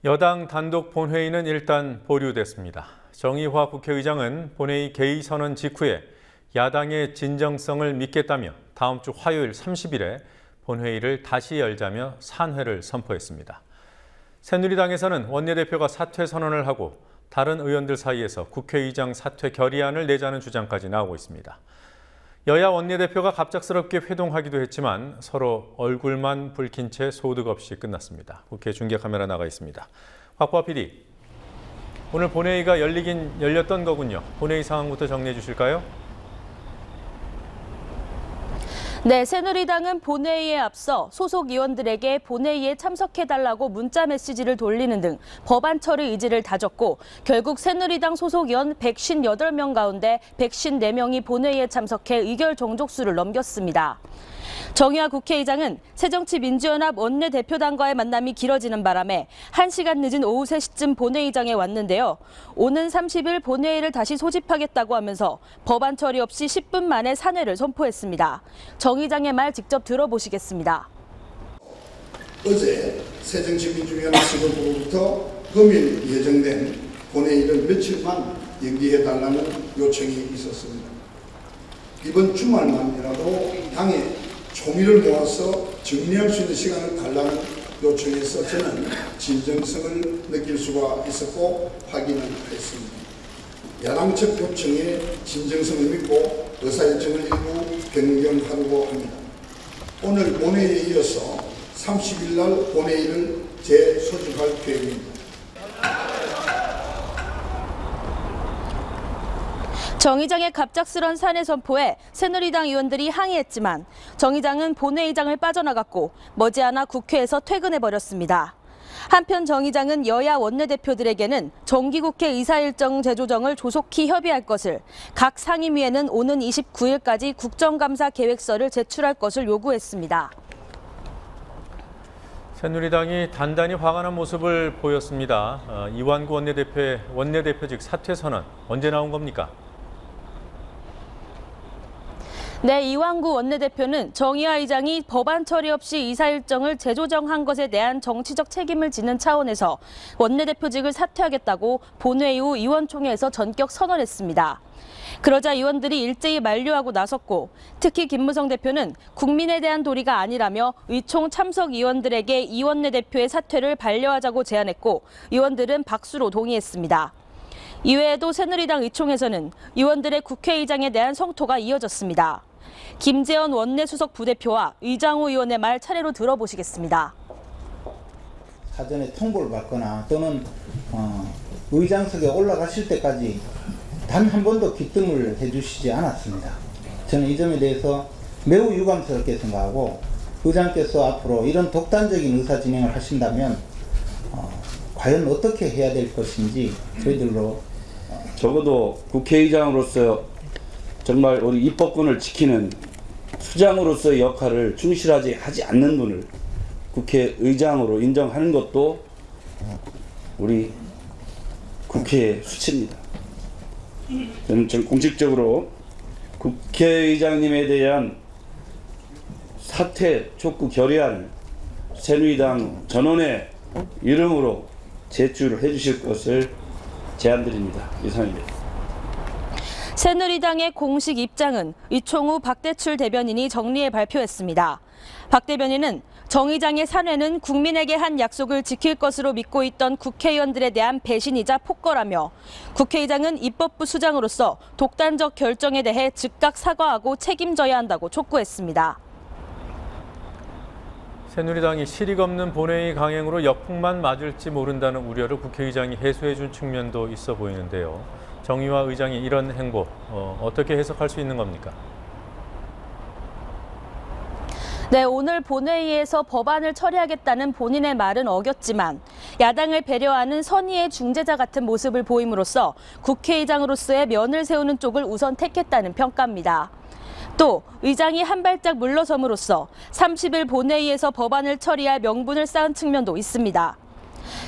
여당 단독 본회의는 일단 보류됐습니다. 정의화 국회의장은 본회의 개의 선언 직후에 야당의 진정성을 믿겠다며 다음 주 화요일 30일에 본회의를 다시 열자며 산회를 선포했습니다. 새누리당에서는 원내대표가 사퇴 선언을 하고 다른 의원들 사이에서 국회의장 사퇴 결의안을 내자는 주장까지 나오고 있습니다. 여야 원내대표가 갑작스럽게 회동하기도 했지만 서로 얼굴만 붉힌 채 소득 없이 끝났습니다. 국회 중계 카메라 나가 있습니다. 곽보아 PD, 오늘 본회의가 열렸던 거군요. 본회의 상황부터 정리해 주실까요? 네, 새누리당은 본회의에 앞서 소속 의원들에게 본회의에 참석해달라고 문자 메시지를 돌리는 등 법안 처리 의지를 다졌고 결국 새누리당 소속 의원 158명 가운데 154명이 본회의에 참석해 의결 정족수를 넘겼습니다. 정의화 국회의장은 새정치민주연합 원내대표단과의 만남이 길어지는 바람에 1시간 늦은 오후 3시쯤 본회의장에 왔는데요. 오는 30일 본회의를 다시 소집하겠다고 하면서 법안 처리 없이 10분 만에 산회를 선포했습니다. 정 의장의 말 직접 들어보시겠습니다. 어제 새정치민주연합 지도부로부터 금일 예정된 본회의를 며칠만 연기해달라는 요청이 있었습니다. 이번 주말만이라도 당에 총의를 모아서 정리할 수 있는 시간을 달라는 요청에서 저는 진정성을 느낄 수가 있었고 확인을 했습니다. 야당 측 요청에 진정성을 믿고 의사일정을 일부 변경하려고 합니다. 오늘 본회의에 이어서 30일 날 본회의를 재소집할 계획입니다. 정 의장의 갑작스런 산회 선포에 새누리당 의원들이 항의했지만 정 의장은 본회의장을 빠져나갔고 머지않아 국회에서 퇴근해버렸습니다. 한편 정 의장은 여야 원내대표들에게는 정기국회 의사일정 재조정을 조속히 협의할 것을, 각 상임위에는 오는 29일까지 국정감사 계획서를 제출할 것을 요구했습니다. 새누리당이 단단히 화가 난 모습을 보였습니다. 이완구 원내대표의 원내대표직 사퇴 선언 언제 나온 겁니까? 네, 이완구 원내대표는 정의화 의장이 법안 처리 없이 의사일정을 재조정한 것에 대한 정치적 책임을 지는 차원에서 원내대표직을 사퇴하겠다고 본회의 후 의원총회에서 전격 선언했습니다. 그러자 의원들이 일제히 만류하고 나섰고 특히 김무성 대표는 국민에 대한 도리가 아니라며 의총 참석 의원들에게 이 원내대표의 사퇴를 반려하자고 제안했고 의원들은 박수로 동의했습니다. 이외에도 새누리당 의총에서는 의원들의 국회의장에 대한 성토가 이어졌습니다. 김재원 원내수석 부대표와 의장우 의원의 말 차례로 들어보시겠습니다. 사전에 통보를 받거나 또는 의장석에 올라가실 때까지 단 한 번도 귀뜸을 해주시지 않았습니다. 저는 이 점에 대해서 매우 유감스럽게 생각하고 의장께서 앞으로 이런 독단적인 의사 진행을 하신다면 과연 어떻게 해야 될 것인지 저희들로 적어도 국회의장으로서 정말 우리 입법권을 지키는 수장으로서의 역할을 충실하지 하지 않는 분을 국회의장으로 인정하는 것도 우리 국회의 수치입니다. 저는 공식적으로 국회의장님에 대한 사퇴 촉구 결의안을 새누리당 전원의 이름으로 제출을 해주실 것을 제안드립니다. 이상입니다. 새누리당의 공식 입장은 의총 후 박대출 대변인이 정리해 발표했습니다. 박 대변인은 정 의장의 산회는 국민에게 한 약속을 지킬 것으로 믿고 있던 국회의원들에 대한 배신이자 폭거라며 국회의장은 입법부 수장으로서 독단적 결정에 대해 즉각 사과하고 책임져야 한다고 촉구했습니다. 새누리당이 실익 없는 본회의 강행으로 역풍만 맞을지 모른다는 우려를 국회의장이 해소해 준 측면도 있어 보이는데요. 정의화 의장이 이런 행보 어떻게 해석할 수 있는 겁니까? 네, 오늘 본회의에서 법안을 처리하겠다는 본인의 말은 어겼지만 야당을 배려하는 선의의 중재자 같은 모습을 보임으로써 국회의장으로서의 면을 세우는 쪽을 우선 택했다는 평가입니다. 또 의장이 한 발짝 물러섬으로써 30일 본회의에서 법안을 처리할 명분을 쌓은 측면도 있습니다.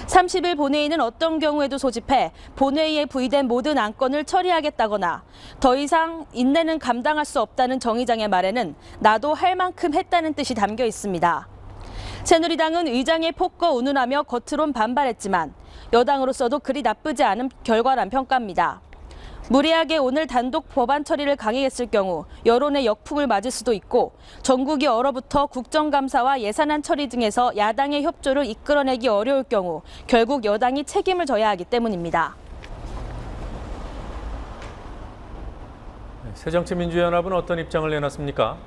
30일 본회의는 어떤 경우에도 소집해 본회의에 부의된 모든 안건을 처리하겠다거나 더 이상 인내는 감당할 수 없다는 정 의장의 말에는 나도 할 만큼 했다는 뜻이 담겨 있습니다. 새누리당은 의장의 폭거 운운하며 겉으론 반발했지만 여당으로서도 그리 나쁘지 않은 결과란 평가입니다. 무리하게 오늘 단독 법안 처리를 강행했을 경우 여론의 역풍을 맞을 수도 있고 전국이 얼어붙어 국정감사와 예산안 처리 등에서 야당의 협조를 이끌어내기 어려울 경우 결국 여당이 책임을 져야 하기 때문입니다. 새정치민주연합은 어떤 입장을 내놨습니까?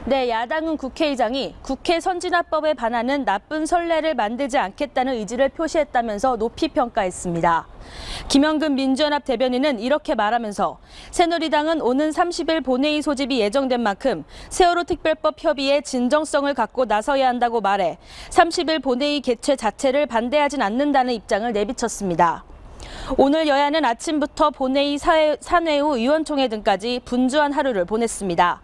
네, 야당은 국회의장이 국회 선진화법에 반하는 나쁜 선례를 만들지 않겠다는 의지를 표시했다면서 높이 평가했습니다. 김영근 민주연합 대변인은 이렇게 말하면서 새누리당은 오는 30일 본회의 소집이 예정된 만큼 세월호 특별법 협의에 진정성을 갖고 나서야 한다고 말해 30일 본회의 개최 자체를 반대하진 않는다는 입장을 내비쳤습니다. 오늘 여야는 아침부터 본회의 산회후 의원총회 등까지 분주한 하루를 보냈습니다.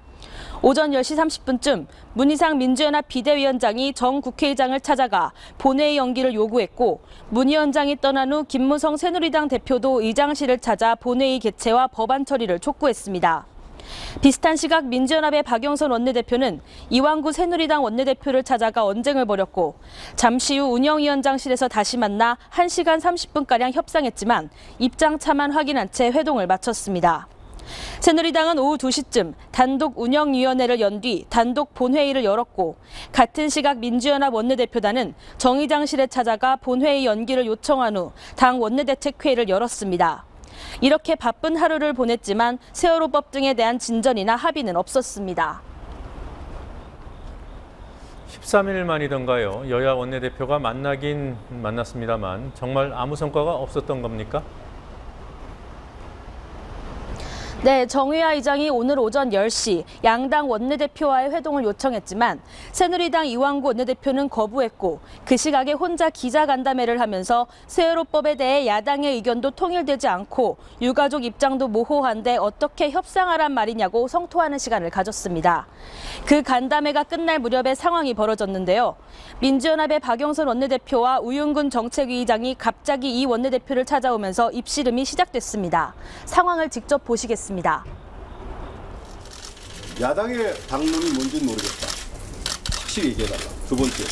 오전 10시 30분쯤 문희상 민주연합 비대위원장이 정 국회의장을 찾아가 본회의 연기를 요구했고 문 위원장이 떠난 후 김무성 새누리당 대표도 의장실을 찾아 본회의 개최와 법안 처리를 촉구했습니다. 비슷한 시각 민주연합의 박영선 원내대표는 이완구 새누리당 원내대표를 찾아가 언쟁을 벌였고 잠시 후 운영위원장실에서 다시 만나 1시간 30분가량 협상했지만 입장 차만 확인한 채 회동을 마쳤습니다. 새누리당은 오후 2시쯤 단독 운영위원회를 연 뒤 단독 본회의를 열었고 같은 시각 민주연합 원내대표단은 정 의장실에 찾아가 본회의 연기를 요청한 후 당 원내대책회의를 열었습니다. 이렇게 바쁜 하루를 보냈지만 세월호법 등에 대한 진전이나 합의는 없었습니다. 13일 만이던가요? 여야 원내대표가 만나긴 만났습니다만 정말 아무 성과가 없었던 겁니까? 네, 정의화 의장이 오늘 오전 10시 양당 원내대표와의 회동을 요청했지만 새누리당 이완구 원내대표는 거부했고 그 시각에 혼자 기자간담회를 하면서 세월호법에 대해 야당의 의견도 통일되지 않고 유가족 입장도 모호한데 어떻게 협상하란 말이냐고 성토하는 시간을 가졌습니다. 그 간담회가 끝날 무렵에 상황이 벌어졌는데요. 민주연합의 박영선 원내대표와 우윤근 정책위의장이 갑자기 이 원내대표를 찾아오면서 입씨름이 시작됐습니다. 상황을 직접 보시겠습니다. 야당의 당론이 뭔지는 모르겠다. 확실히 얘기해달라. 두 번째,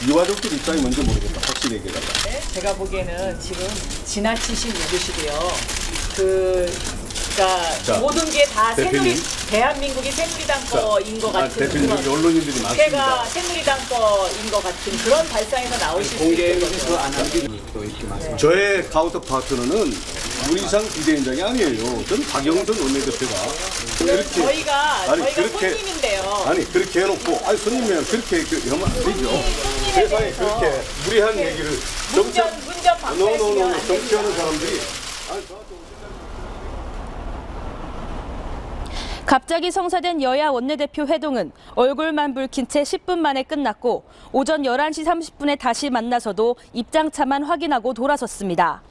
유가족들 입장이 뭔지 모르겠다. 확실히 얘기해달라. 네, 제가 보기에는 지금 지나치신 누구시고요. 그러니까 모든 게 다 대한민국이 새누리당 거인 것 같은 대표님, 여기 언론인들이 많습니다. 제가 새누리당 거인 것 같은 그런 발상에서 나오실 수 있거든요. 저의 카운터 파트너는 문희상 비대위원장이 아니에요. 저는 박영선 원내대표가 저희가 손님인데요. 아니 그렇게 해놓고 손님이면 그렇게 하면 안 되죠. 세상에 그렇게 무리한 얘기를 문전 방패시면 안 됩니다. 정치하는 사람들이 갑자기 성사된 여야 원내대표 회동은 얼굴만 붉힌 채 10분 만에 끝났고 오전 11시 30분에 다시 만나서도 입장차만 확인하고 돌아섰습니다.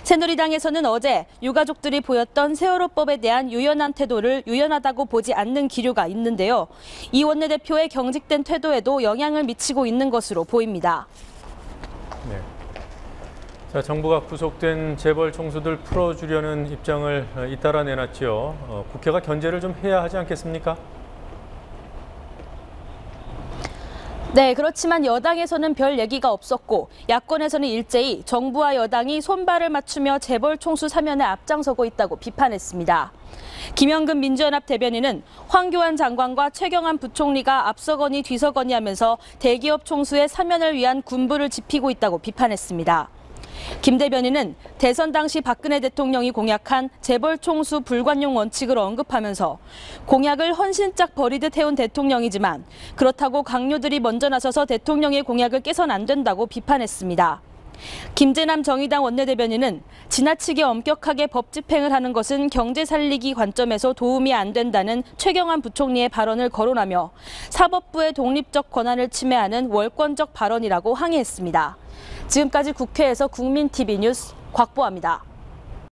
새누리당에서는 어제 유가족들이 보였던 세월호법에 대한 유연한 태도를 유연하다고 보지 않는 기류가 있는데요. 이 원내대표의 경직된 태도에도 영향을 미치고 있는 것으로 보입니다. 네. 자, 정부가 구속된 재벌 총수들 풀어주려는 입장을 잇따라 내놨죠. 국회가 견제를 좀 해야 하지 않겠습니까? 네, 그렇지만 여당에서는 별 얘기가 없었고 야권에서는 일제히 정부와 여당이 손발을 맞추며 재벌 총수 사면에 앞장서고 있다고 비판했습니다. 김영근 민주연합 대변인은 황교안 장관과 최경환 부총리가 앞서거니 뒤서거니 하면서 대기업 총수의 사면을 위한 군부를 지피고 있다고 비판했습니다. 김 대변인은 대선 당시 박근혜 대통령이 공약한 재벌 총수 불관용 원칙을 언급하면서 공약을 헌신짝 버리듯 해온 대통령이지만 그렇다고 강요들이 먼저 나서서 대통령의 공약을 깨선 안 된다고 비판했습니다. 김재남 정의당 원내대변인은 지나치게 엄격하게 법 집행을 하는 것은 경제 살리기 관점에서 도움이 안 된다는 최경환 부총리의 발언을 거론하며 사법부의 독립적 권한을 침해하는 월권적 발언이라고 항의했습니다. 지금까지 국회에서 국민TV 뉴스 곽보아입니다.